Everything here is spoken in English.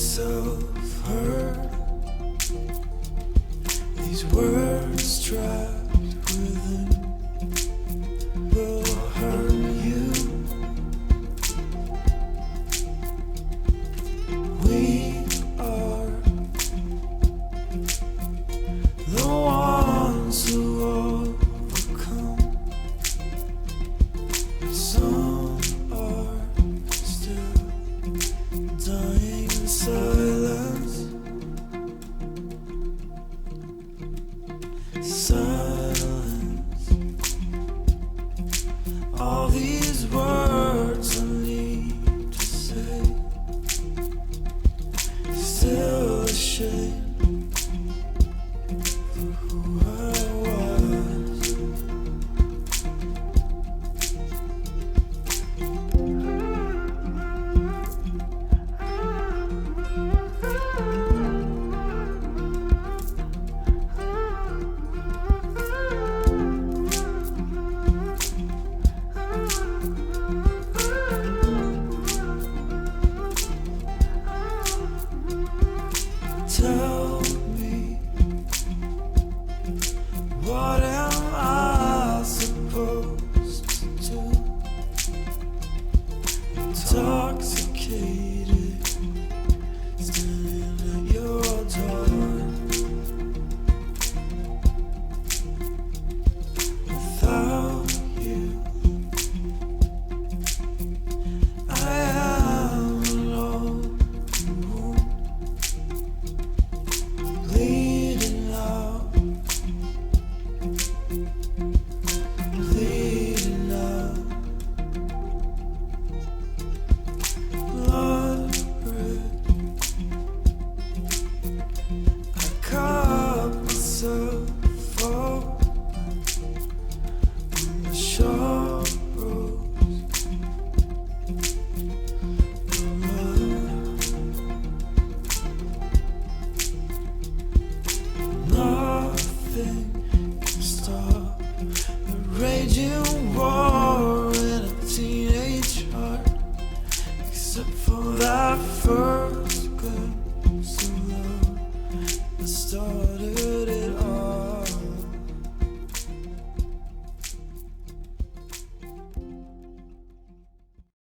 self-hurt. These words trapped within will hurt you. We are the ones who overcome. Some are still dying in silence. Silence. All these words I need to say. Still ashamed for who I was. Tell me, what am I supposed to do? Intoxicated, standing at your door. Without you, I am alone. Bleeding out, bleeding out, blood red. I cut myself open on the sharp roads of love. Nothing can stop the raging